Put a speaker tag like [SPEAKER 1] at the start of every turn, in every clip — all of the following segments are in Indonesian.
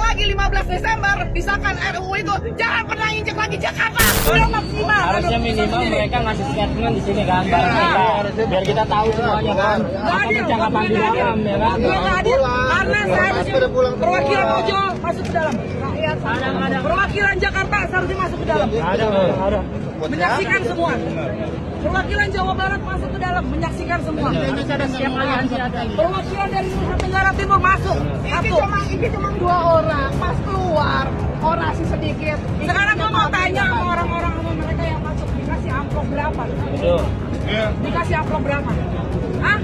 [SPEAKER 1] lagi 15 Desember disahkan RUU itu, jangan pernah injek lagi Jakarta. Udah maksimal.
[SPEAKER 2] Harusnya minimal mereka ngasih statement di sini kan, bareng kita, biar kita tahu semuanya kan. Apa percakapan di dalam ya kan?
[SPEAKER 1] Nggak adil, karena seharusnya perwakilan ojol masuk ke dalam. Ada. Perwakilan Jakarta seharusnya masuk ke dalam.
[SPEAKER 2] Ada.
[SPEAKER 1] Menyaksikan semua. Perwakilan Jawa Barat masuk ke dalam, menyaksikan semua. Perwakilan dari Nusa Tenggara Timur masuk. Ini cuma 2 orang, pas keluar orasi sedikit. Sekarang gue mau tanya sama orang-orang mereka yang masuk, dikasih amplop berapa?
[SPEAKER 2] Betul.
[SPEAKER 1] Dikasih amplop berapa? Hah?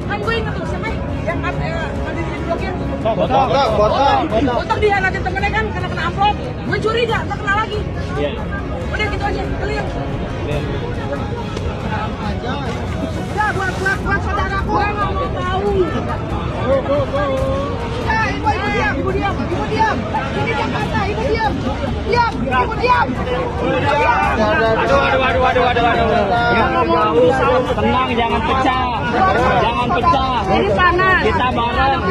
[SPEAKER 1] Kan gue inget tuh, siapa yang tadi diblokir? Untuk dihianatin temennya kan kena amplop. Gue curiga, tak kena lagi.
[SPEAKER 2] Iya.
[SPEAKER 1] Udah gitu aja, clear. Ya buat saudaraku. Gue nggak mau tahu. Ibu diam. Ini Jakarta, ibu diam. Ibu diam.
[SPEAKER 2] Aduh. Tenang, jangan pecah. Ini panas. Kita bareng.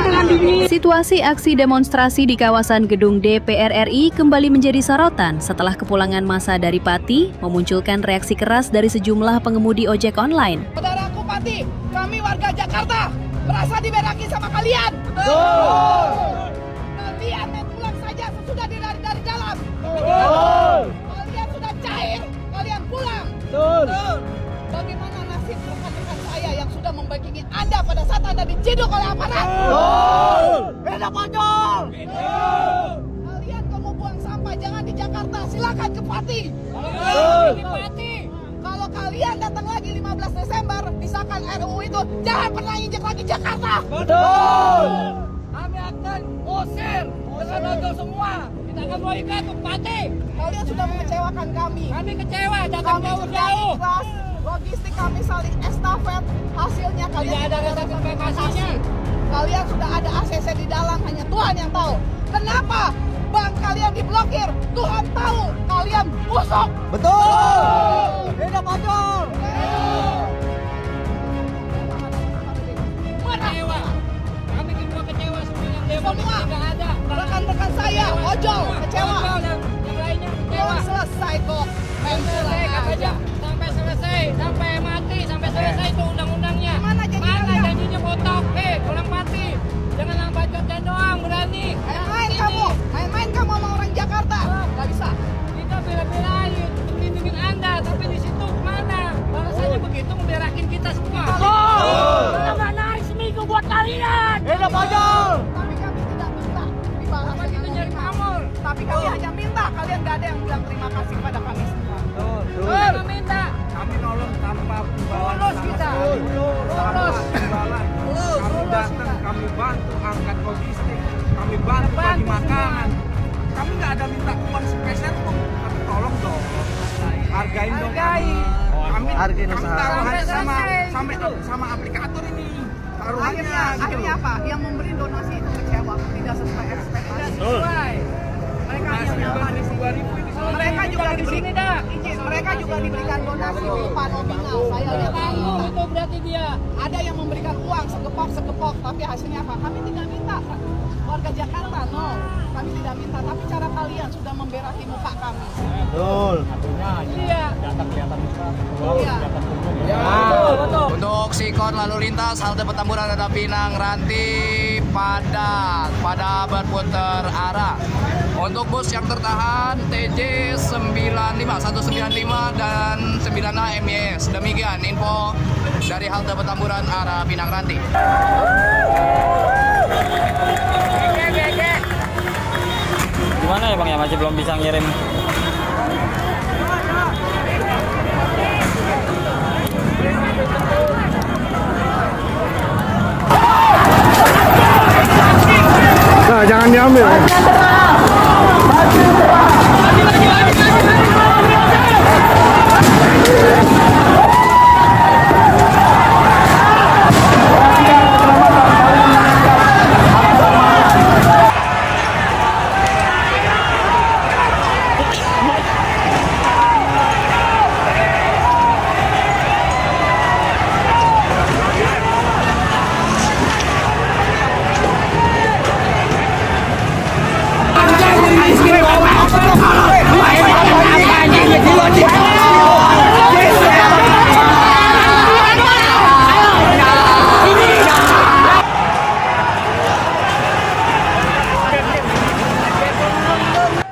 [SPEAKER 3] Situasi aksi demonstrasi di kawasan gedung DPR RI kembali menjadi sorotan setelah kepulangan massa dari Pati memunculkan reaksi keras dari sejumlah pengemudi ojek online.
[SPEAKER 1] Saudaraku Pati, kami warga Jakarta merasa diberakin sama kalian. Kalian main pulang saja sesudah dari dalam. Kalian sudah cair, kalian pulang. Bagaimana nasib rekan-rekan saya yang sudah membackingi Anda pada saat Anda diciduk oleh aparat? Beda pojol. Kalian mau buang sampah jangan di Jakarta, silakan ke Pati. Di Pati. Kalau kalian datang lagi 15 Desember disahkan RUU itu, jangan pernah injek lagi Jakarta. Kami akan usir dengan ojol semua. Kita akan boycott ke Pati. Kalian sudah mengecewakan kami. Kami kecewa, jangan jauh-jauh. Logistik kami saling estafet, hasilnya kalian tidak ada representasinya. Kalian sudah ada ACC di dalam, hanya Tuhan yang tahu. Kenapa bank kalian diblokir? Tuhan tahu, kalian busuk.
[SPEAKER 4] Betul. Beda pojol.
[SPEAKER 1] Kecewa.
[SPEAKER 2] Kami juga kecewa semuanya.
[SPEAKER 1] Semua rekan-rekan saya ojol kecewa.
[SPEAKER 2] Yang lainnya
[SPEAKER 1] Belum selesai kok. Main pulang aja.
[SPEAKER 2] Sampai mati, sampai selesai itu undang-undangnya.
[SPEAKER 1] Mana
[SPEAKER 2] janjinya kotok? Pulang Pati. Jangan bacot dan doang, berani.
[SPEAKER 1] Main-main kamu sama orang Jakarta. Gak bisa.
[SPEAKER 2] Kita bela-belain untuk lindungin Anda, tapi di situ mana? Balasannya begitu memberakin kita semua. Kita nggak naik seminggu buat kalian.
[SPEAKER 4] Beda pojol.
[SPEAKER 1] Tapi kami tidak minta dibalas
[SPEAKER 2] Apa kita nyari pamor?
[SPEAKER 1] Tapi kami hanya minta, kalian gak ada yang bilang terima kasih kepada kami semua.
[SPEAKER 2] Kita minta.
[SPEAKER 4] Kami nolong tanpa
[SPEAKER 1] Lulus kita.
[SPEAKER 4] Lulus. Kami datang, kami bantu angkat logistik, kami bantu bagi makanan. Kami nggak ada minta uang sepeser pun, tapi tolong dong. Hargain dong. Kami taruhannya sama aplikator ini. Taruhannya.
[SPEAKER 1] Akhirnya apa? Yang memberi donasi itu kecewa, tidak sesuai ekspektasi. Mereka mereka juga di sini mereka juga diberikan donasi berupa nominal. Saya lihat
[SPEAKER 2] Itu berarti dia.
[SPEAKER 1] ada yang memberikan uang segepok, tapi hasilnya apa? Kami tidak minta warga Jakarta, no. Kami tidak minta, tapi cara kalian sudah memberahi muka kami.
[SPEAKER 4] Betul.
[SPEAKER 2] Iya.
[SPEAKER 1] Iya.
[SPEAKER 5] Untuk sikon lalu lintas halte Petamburan ada Pinang Ranti padat pada berputar arah. Untuk bus yang tertahan TJ 195 dan 9A MYS. Demikian info dari halte Petamburan arah Pinang Ranti.
[SPEAKER 2] Gimana ya Bang ya, masih belum bisa ngirim.
[SPEAKER 4] Nah, jangan diambil.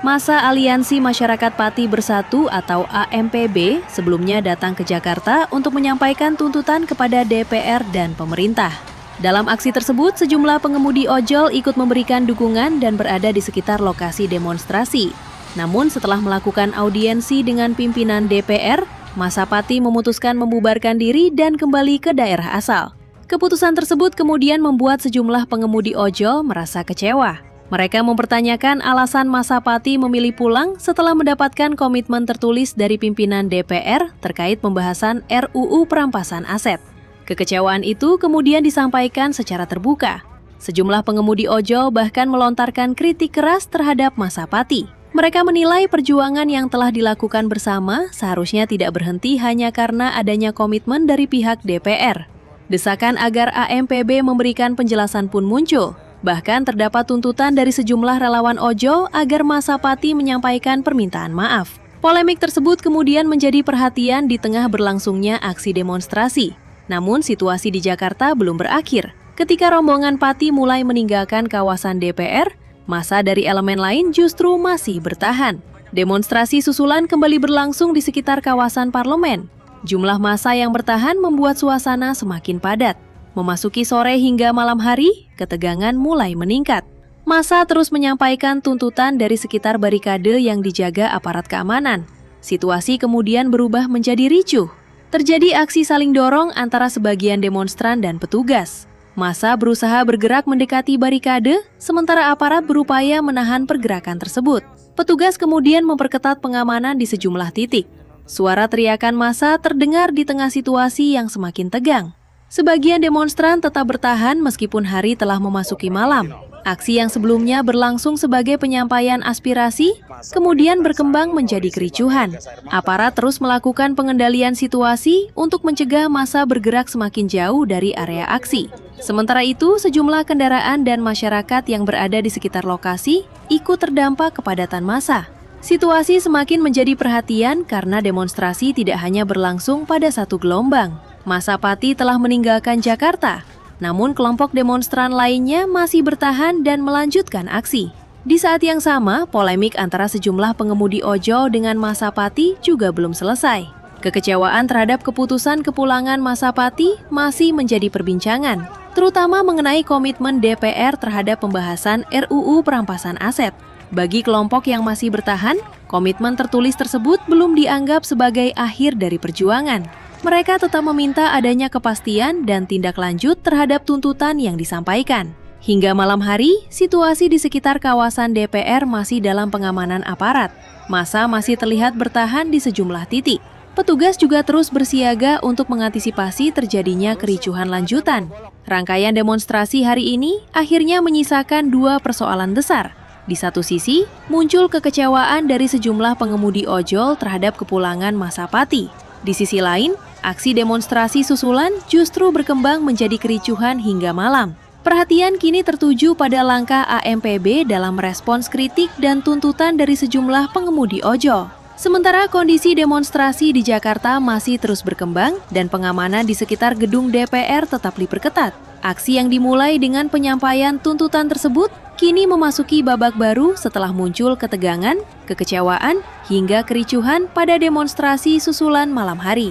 [SPEAKER 3] Massa Aliansi Masyarakat Pati Bersatu atau AMPB sebelumnya datang ke Jakarta untuk menyampaikan tuntutan kepada DPR dan pemerintah. Dalam aksi tersebut, sejumlah pengemudi ojol ikut memberikan dukungan dan berada di sekitar lokasi demonstrasi. Namun setelah melakukan audiensi dengan pimpinan DPR, Massa Pati memutuskan membubarkan diri dan kembali ke daerah asal. Keputusan tersebut kemudian membuat sejumlah pengemudi ojol merasa kecewa. Mereka mempertanyakan alasan Massa Pati memilih pulang setelah mendapatkan komitmen tertulis dari pimpinan DPR terkait pembahasan RUU perampasan aset. Kekecewaan itu kemudian disampaikan secara terbuka. Sejumlah pengemudi ojol bahkan melontarkan kritik keras terhadap Massa Pati. Mereka menilai perjuangan yang telah dilakukan bersama seharusnya tidak berhenti hanya karena adanya komitmen dari pihak DPR. Desakan agar AMPB memberikan penjelasan pun muncul. Bahkan terdapat tuntutan dari sejumlah relawan ojol agar Massa Pati menyampaikan permintaan maaf. Polemik tersebut kemudian menjadi perhatian di tengah berlangsungnya aksi demonstrasi. Namun situasi di Jakarta belum berakhir. Ketika rombongan Pati mulai meninggalkan kawasan DPR, massa dari elemen lain justru masih bertahan. Demonstrasi susulan kembali berlangsung di sekitar kawasan parlemen. Jumlah massa yang bertahan membuat suasana semakin padat. Memasuki sore hingga malam hari, ketegangan mulai meningkat. Massa terus menyampaikan tuntutan dari sekitar barikade yang dijaga aparat keamanan. Situasi kemudian berubah menjadi ricuh. Terjadi aksi saling dorong antara sebagian demonstran dan petugas. Massa berusaha bergerak mendekati barikade, sementara aparat berupaya menahan pergerakan tersebut. Petugas kemudian memperketat pengamanan di sejumlah titik. Suara teriakan massa terdengar di tengah situasi yang semakin tegang. Sebagian demonstran tetap bertahan meskipun hari telah memasuki malam. Aksi yang sebelumnya berlangsung sebagai penyampaian aspirasi, kemudian berkembang menjadi kericuhan. Aparat terus melakukan pengendalian situasi untuk mencegah massa bergerak semakin jauh dari area aksi. Sementara itu, sejumlah kendaraan dan masyarakat yang berada di sekitar lokasi ikut terdampak kepadatan massa. Situasi semakin menjadi perhatian karena demonstrasi tidak hanya berlangsung pada satu gelombang. Massa Pati telah meninggalkan Jakarta, namun kelompok demonstran lainnya masih bertahan dan melanjutkan aksi. Di saat yang sama, polemik antara sejumlah pengemudi ojol dengan Massa Pati juga belum selesai. Kekecewaan terhadap keputusan kepulangan Massa Pati masih menjadi perbincangan, terutama mengenai komitmen DPR terhadap pembahasan RUU perampasan aset. Bagi kelompok yang masih bertahan, komitmen tertulis tersebut belum dianggap sebagai akhir dari perjuangan. Mereka tetap meminta adanya kepastian dan tindak lanjut terhadap tuntutan yang disampaikan. Hingga malam hari, situasi di sekitar kawasan DPR masih dalam pengamanan aparat. Massa masih terlihat bertahan di sejumlah titik. Petugas juga terus bersiaga untuk mengantisipasi terjadinya kericuhan lanjutan. Rangkaian demonstrasi hari ini akhirnya menyisakan dua persoalan besar. Di satu sisi, muncul kekecewaan dari sejumlah pengemudi ojol terhadap kepulangan Massa Pati. Di sisi lain, aksi demonstrasi susulan justru berkembang menjadi kericuhan hingga malam. Perhatian kini tertuju pada langkah AMPB dalam merespons kritik dan tuntutan dari sejumlah pengemudi ojol. Sementara kondisi demonstrasi di Jakarta masih terus berkembang dan pengamanan di sekitar gedung DPR tetap diperketat. Aksi yang dimulai dengan penyampaian tuntutan tersebut kini memasuki babak baru setelah muncul ketegangan, kekecewaan, hingga kericuhan pada demonstrasi susulan malam hari.